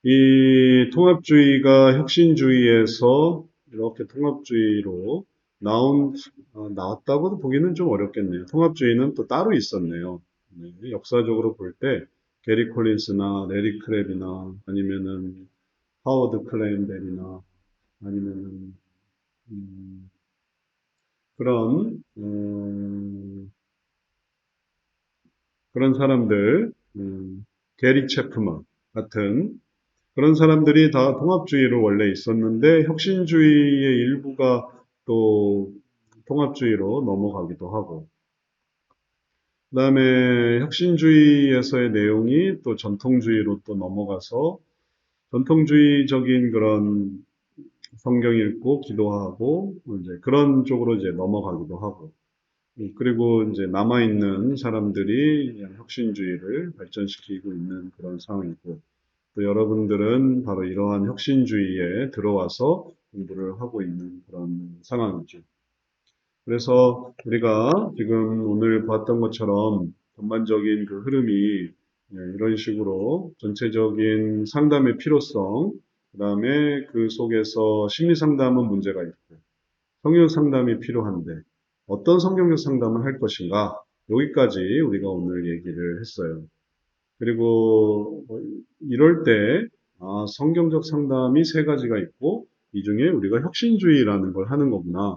Speaker 1: 이 통합주의가 혁신주의에서 이렇게 통합주의로 나왔다고도 보기는 좀 어렵겠네요. 통합주의는 또 따로 있었네요. 네, 역사적으로 볼 때, 게리 콜린스나 레리 크랩이나 아니면은 하워드 클레인벨이나 아니면은, 음, 그런, 그런 사람들, 게리 체프먼 같은 그런 사람들이 다 통합주의로 원래 있었는데 혁신주의의 일부가 또 통합주의로 넘어가기도 하고 그다음에 혁신주의에서의 내용이 또 전통주의로 또 넘어가서 전통주의적인 그런 성경 읽고 기도하고 이제 그런 쪽으로 이제 넘어가기도 하고 그리고 이제 남아있는 사람들이 혁신주의를 발전시키고 있는 그런 상황이고 또 여러분들은 바로 이러한 혁신주의에 들어와서 공부를 하고 있는 그런 상황이죠. 그래서 우리가 지금 오늘 봤던 것처럼 전반적인 그 흐름이 이런 식으로 전체적인 상담의 필요성, 그 다음에 그 속에서 심리 상담은 문제가 있고, 성경 상담이 필요한데, 어떤 성경적 상담을 할 것인가, 여기까지 우리가 오늘 얘기를 했어요. 그리고 이럴 때 성경적 상담이 세 가지가 있고 이 중에 우리가 혁신주의라는 걸 하는 거구나.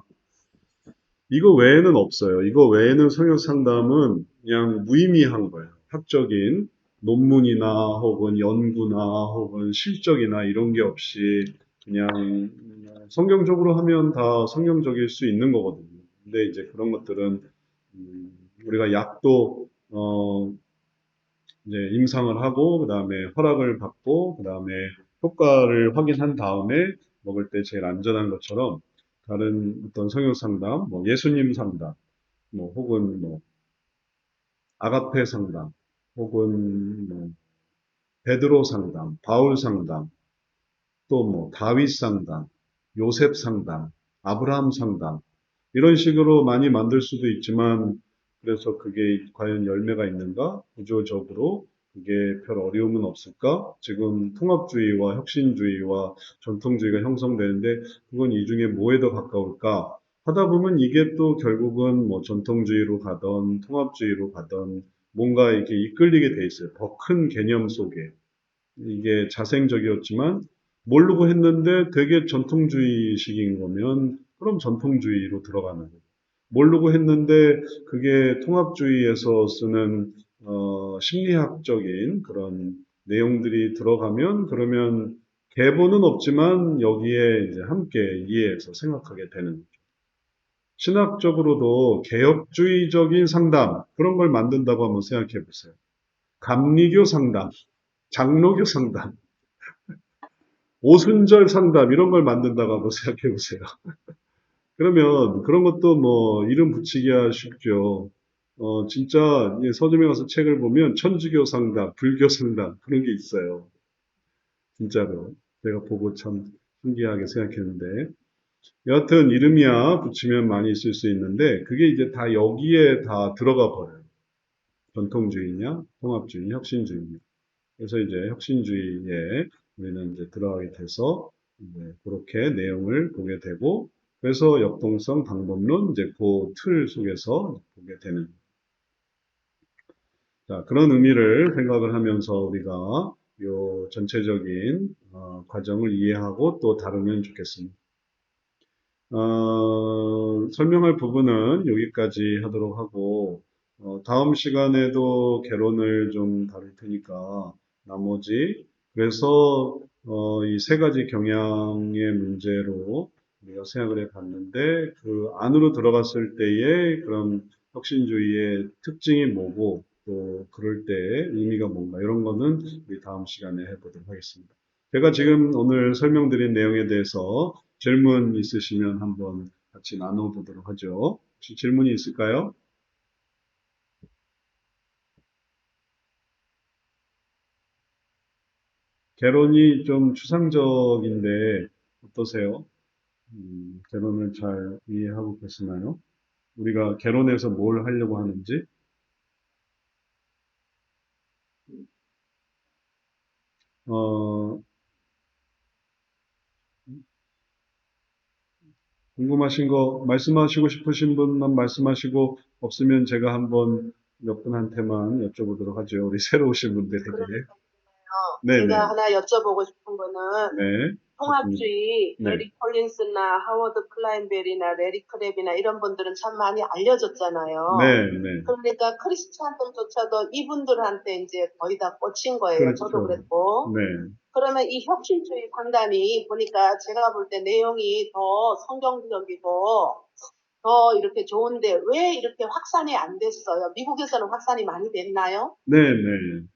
Speaker 1: 이거 외에는 없어요. 이거 외에는 성경 상담은 그냥 무의미한 거예요. 학적인 논문이나 혹은 연구나 혹은 실적이나 이런 게 없이 그냥 성경적으로 하면 다 성경적일 수 있는 거거든요. 근데 이제 그런 것들은 우리가 약도 이제 임상을 하고 그다음에 허락을 받고 그다음에 효과를 확인한 다음에 먹을 때 제일 안전한 것처럼 다른 어떤 성역 상담, 뭐 예수님 상담, 뭐 혹은 뭐 아가페 상담, 혹은 뭐 베드로 상담, 바울 상담, 또 뭐 다윗 상담, 요셉 상담, 아브라함 상담 이런 식으로 많이 만들 수도 있지만 그래서 그게 과연 열매가 있는가? 구조적으로 그게 별 어려움은 없을까? 지금 통합주의와 혁신주의와 전통주의가 형성되는데 그건 이 중에 뭐에 더 가까울까? 하다 보면 이게 또 결국은 뭐 전통주의로 가던 통합주의로 가던 뭔가 이렇게 이끌리게 돼 있어요. 더 큰 개념 속에. 이게 자생적이었지만 모르고 했는데 되게 전통주의식인 거면 그럼 전통주의로 들어가는 거예요. 모르고 했는데 그게 통합주의에서 쓰는 심리학적인 그런 내용들이 들어가면 그러면 계보는 없지만 여기에 이제 함께 이해해서 생각하게 되는 거죠. 신학적으로도 개혁주의적인 상담, 그런 걸 만든다고 한번 생각해 보세요. 감리교 상담, 장로교 상담, 오순절 상담, 이런 걸 만든다고 한번 생각해 보세요. 그러면 그런 것도 뭐 이름 붙이기가 쉽죠. 진짜 서점에 가서 책을 보면 천주교 상담, 불교 상담 그런 게 있어요. 진짜로. 제가 보고 참 신기하게 생각했는데. 여하튼 이름이야 붙이면 많이 쓸 수 있는데 그게 이제 다 여기에 다 들어가 버려요. 전통주의냐, 통합주의, 혁신주의냐. 그래서 이제 혁신주의에 우리는 이제 들어가게 돼서 이제 그렇게 내용을 보게 되고 그래서 역동성 방법론 이제 그 틀 속에서 보게 되는 자, 그런 의미를 생각을 하면서 우리가 요 전체적인 과정을 이해하고 또 다루면 좋겠습니다. 설명할 부분은 여기까지 하도록 하고 다음 시간에도 개론을 좀 다룰 테니까 나머지 그래서 이 세 가지 경향의 문제로 우리가 생각을 해 봤는데 그 안으로 들어갔을 때의 그런 혁신주의의 특징이 뭐고 또 그럴 때 의미가 뭔가 이런 거는 우리 다음 시간에 해보도록 하겠습니다. 제가 지금 오늘 설명드린 내용에 대해서 질문 있으시면 한번 같이 나눠보도록 하죠. 혹시 질문이 있을까요? 개론이 좀 추상적인데 어떠세요? 개론을 잘 이해하고 계시나요? 우리가 개론에서 뭘 하려고 하는지? 어, 궁금하신 거 말씀하시고 싶으신 분만 말씀하시고 없으면 제가 한번 몇 분한테만 여쭤보도록 하죠. 우리 새로 오신 분들에게. 네네.
Speaker 2: 제가 하나 여쭤보고 싶은 거는
Speaker 1: 네.
Speaker 2: 통합주의,
Speaker 1: 네.
Speaker 2: 게리 콜린스나 하워드 클라인벨이나 레리 크랩이나 이런 분들은 참 많이 알려졌잖아요.
Speaker 1: 네, 네.
Speaker 2: 그러니까 크리스찬들조차도 이분들한테 이제 거의 다 꽂힌 거예요. 저도
Speaker 1: 그렇죠.
Speaker 2: 그랬고.
Speaker 1: 네.
Speaker 2: 그러면 이 혁신주의 상담이 보니까 제가 볼 때 내용이 더 성경적이고 더 이렇게 좋은데 왜 이렇게 확산이 안 됐어요? 미국에서는 확산이 많이 됐나요?
Speaker 1: 네, 네.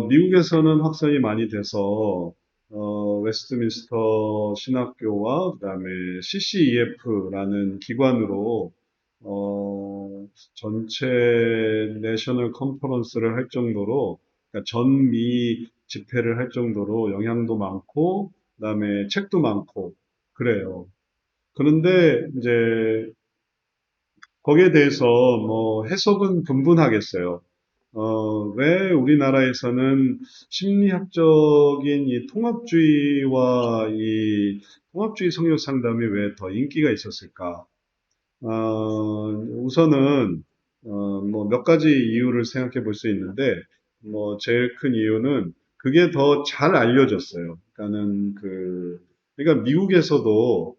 Speaker 1: 미국에서는 확산이 많이 돼서, 웨스트민스터 신학교와 그다음에 CCEF라는 기관으로, 전체 내셔널 컨퍼런스를 할 정도로, 그러니까 전미 집회를 할 정도로 영향도 많고, 그다음에 책도 많고, 그래요. 그런데 이제 거기에 대해서 뭐 해석은 분분하겠어요. 왜 우리나라에서는 심리학적인 이 통합주의와 이 통합주의 성역 상담이 왜 더 인기가 있었을까? 우선은 뭐 몇 가지 이유를 생각해 볼 수 있는데 뭐 제일 큰 이유는 그게 더 잘 알려졌어요. 그러니까 미국에서도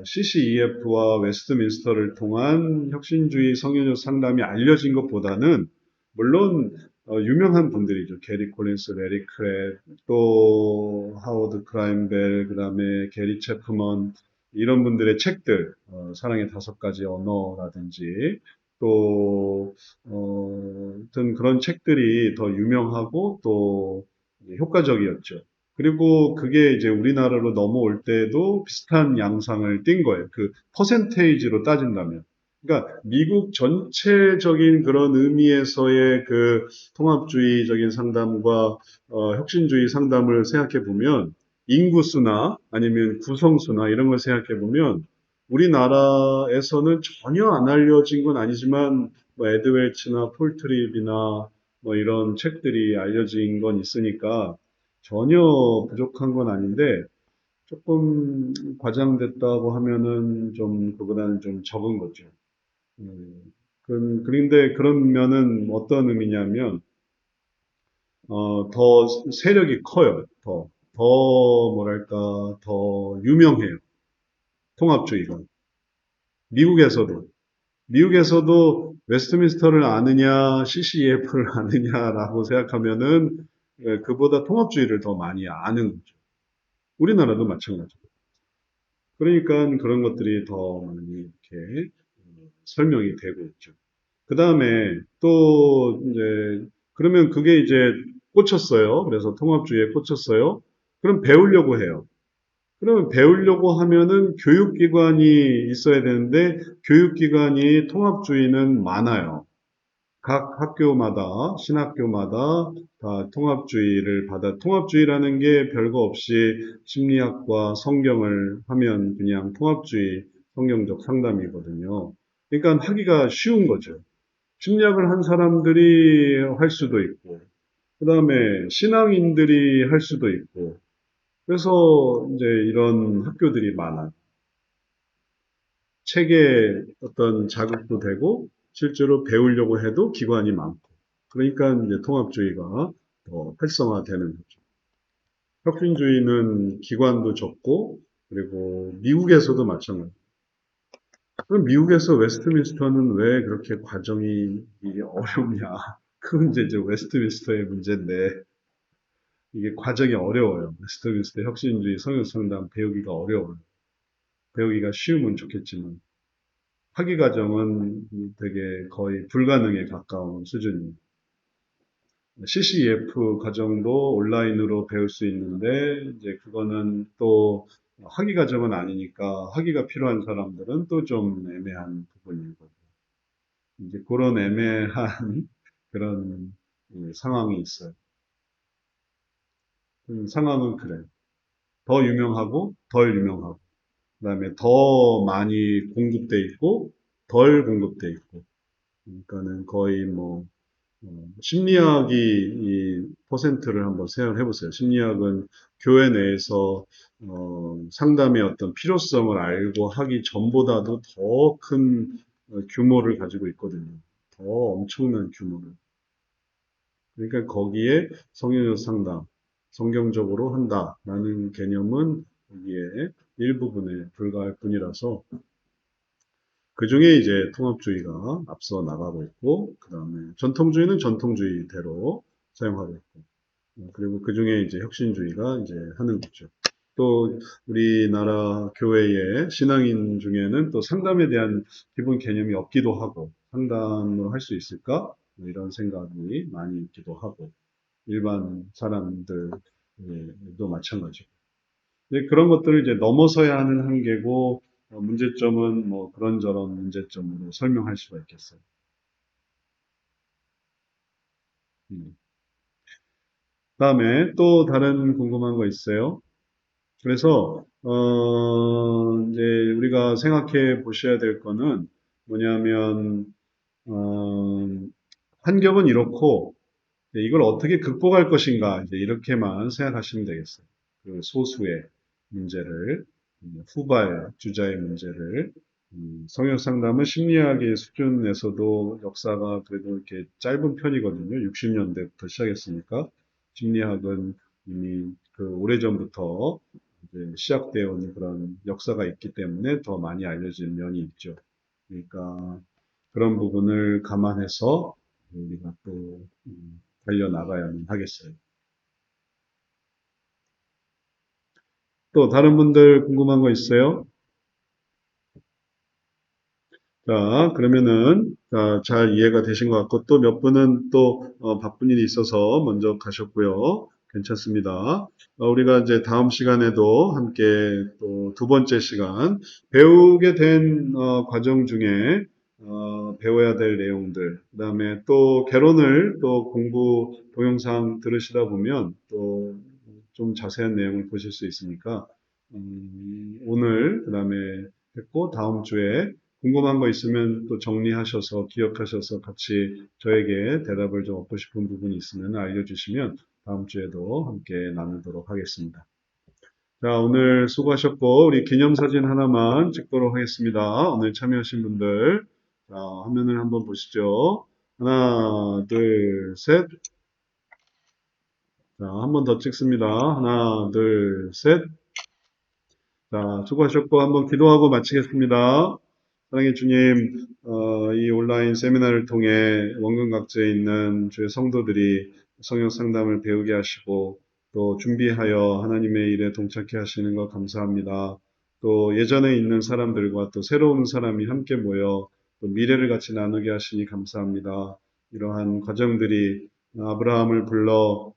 Speaker 1: CCEF와 웨스트민스터를 통한 혁신주의 성현역 상담이 알려진 것보다는 물론 유명한 분들이죠. 게리 콜린스, 레리 크랩, 또 하워드 크라임벨, 그다음에 게리 체프먼 이런 분들의 책들, 사랑의 다섯 가지 언어라든지, 또, 어떤 그런 책들이 더 유명하고 또 효과적이었죠. 그리고 그게 이제 우리나라로 넘어올 때도 비슷한 양상을 띈 거예요. 그 퍼센테이지로 따진다면. 그러니까 미국 전체적인 그런 의미에서의 그 통합주의적인 상담과 혁신주의 상담을 생각해 보면 인구수나 아니면 구성수나 이런 걸 생각해 보면 우리나라에서는 전혀 안 알려진 건 아니지만 뭐 에드웰치나 폴트립이나 뭐 이런 책들이 알려진 건 있으니까 전혀 부족한 건 아닌데 조금 과장됐다고 하면은 좀 그보다는 좀 적은 거죠. 그런데 그런 면은 어떤 의미냐면 더 세력이 커요. 더 뭐랄까 더 유명해요. 통합주의가. 미국에서도. 미국에서도 웨스트민스터를 아느냐, CCEF를 아느냐라고 생각하면은 그보다 통합주의를 더 많이 아는 거죠. 우리나라도 마찬가지고. 그러니까 그런 것들이 더 많이 이렇게 설명이 되고 있죠. 그 다음에 또 이제 그러면 그게 이제 꽂혔어요. 그래서 통합주의에 꽂혔어요. 그럼 배우려고 해요. 그러면 배우려고 하면은 교육기관이 있어야 되는데 교육기관이 통합주의는 많아요. 각 학교마다, 신학교마다 다 통합주의라는 게 별거 없이 심리학과 성경을 하면 그냥 통합주의 성경적 상담이거든요. 그러니까 하기가 쉬운 거죠. 심리학을 한 사람들이 할 수도 있고, 그 다음에 신앙인들이 할 수도 있고, 그래서 이제 이런 학교들이 많아요. 책에 어떤 자극도 되고, 실제로 배우려고 해도 기관이 많고, 그러니까 이제 통합주의가 더 활성화되는 거죠. 혁신주의는 기관도 적고, 그리고 미국에서도 마찬가지. 그럼 미국에서 웨스트민스터는 왜 그렇게 과정이 이게 어렵냐? 그건 이제 웨스트민스터의 문제인데, 이게 과정이 어려워요. 웨스트민스터 혁신주의 성역상담 배우기가 어려워요. 배우기가 쉬우면 좋겠지만, 학위 과정은 되게 거의 불가능에 가까운 수준이에요. CCEF 과정도 온라인으로 배울 수 있는데, 이제 그거는 또 학위 과정은 아니니까 학위가 필요한 사람들은 또 좀 애매한 부분인 거고. 이제 그런 애매한 그런 상황이 있어요. 상황은 그래요. 더 유명하고 덜 유명하고, 그다음에 더 많이 공급돼 있고 덜 공급돼 있고. 그러니까는 거의 뭐 심리학이 이 퍼센트를 한번 생각해 보세요. 심리학은 교회 내에서 상담의 어떤 필요성을 알고 하기 전보다도 더 큰 규모를 가지고 있거든요. 더 엄청난 규모를. 그러니까 거기에 성경적 상담, 성경적으로 한다라는 개념은 여기에 일부분에 불과할 뿐이라서 그 중에 이제 통합주의가 앞서 나가고 있고, 그 다음에 전통주의는 전통주의대로 사용하고 있고, 그리고 그 중에 이제 혁신주의가 이제 하는 거죠. 또 우리나라 교회의 신앙인 중에는 또 상담에 대한 기본 개념이 없기도 하고, 상담을 할 수 있을까? 뭐 이런 생각이 많이 있기도 하고, 일반 사람들도 마찬가지고. 이제 그런 것들을 이제 넘어서야 하는 한계고, 문제점은 뭐 그런저런 문제점으로 설명할 수가 있겠어요. 음. 다음에 또 다른 궁금한 거 있어요? 그래서, 이제 우리가 생각해 보셔야 될 거는 뭐냐면, 어, 환경은 이렇고, 이걸 어떻게 극복할 것인가, 이제 이렇게만 생각하시면 되겠어요. 그 소수의 문제를, 후발 주자의 문제를, 성역 상담은 심리학의 수준에서도 역사가 그래도 이렇게 짧은 편이거든요. 60년대부터 시작했으니까. 심리학은 이미 그 오래전부터 이제 시작되어 온 그런 역사가 있기 때문에 더 많이 알려진 면이 있죠. 그러니까 그런 부분을 감안해서 우리가 또 달려나가야만 하겠어요. 또 다른 분들 궁금한 거 있어요? 자, 그러면은 잘 이해가 되신 것 같고 또 몇 분은 또 바쁜 일이 있어서 먼저 가셨고요. 괜찮습니다. 우리가 이제 다음 시간에도 함께 또 두 번째 시간 배우게 된 과정 중에 배워야 될 내용들, 그다음에 또 개론을 또 공부 동영상 들으시다 보면 또 좀 자세한 내용을 보실 수 있으니까 오늘 그다음에 했고 다음 주에 궁금한 거 있으면 또 정리하셔서 기억하셔서 같이 저에게 대답을 좀 얻고 싶은 부분이 있으면 알려주시면 다음 주에도 함께 나누도록 하겠습니다. 자, 오늘 수고하셨고 우리 기념사진 하나만 찍도록 하겠습니다. 오늘 참여하신 분들 자, 화면을 한번 보시죠. 하나, 둘, 셋. 자, 한 번 더 찍습니다. 하나, 둘, 셋. 자, 수고하셨고 한번 기도하고 마치겠습니다. 사랑의 주님, 이 온라인 세미나를 통해 원근 각지에 있는 주의 성도들이 성역 상담을 배우게 하시고 또 준비하여 하나님의 일에 동참케 하시는 것 감사합니다. 또 예전에 있는 사람들과 또 새로운 사람이 함께 모여 또 미래를 같이 나누게 하시니 감사합니다. 이러한 과정들이 아브라함을 불러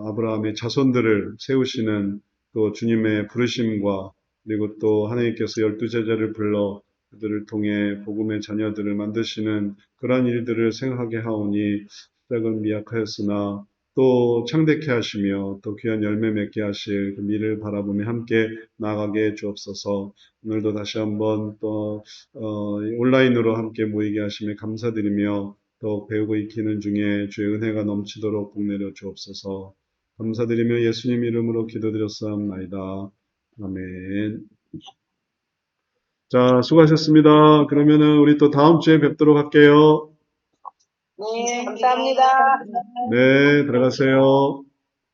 Speaker 1: 아브라함의 자손들을 세우시는 또 주님의 부르심과 그리고 또 하나님께서 12제자를 불러 그들을 통해 복음의 자녀들을 만드시는 그러한 일들을 생각하게 하오니 시작은 미약하였으나 또 창대케 하시며 또 귀한 열매 맺게 하실 그 미래를 바라보며 함께 나아가게 해 주옵소서. 오늘도 다시 한번 또 온라인으로 함께 모이게 하심에 감사드리며 또 배우고 익히는 중에 주의 은혜가 넘치도록 복내려 주옵소서. 감사드리며 예수님 이름으로 기도드렸사옵나이다. 아멘. 자, 수고하셨습니다. 그러면은 우리 또 다음 주에 뵙도록 할게요.
Speaker 2: 네, 감사합니다.
Speaker 1: 네, 들어가세요.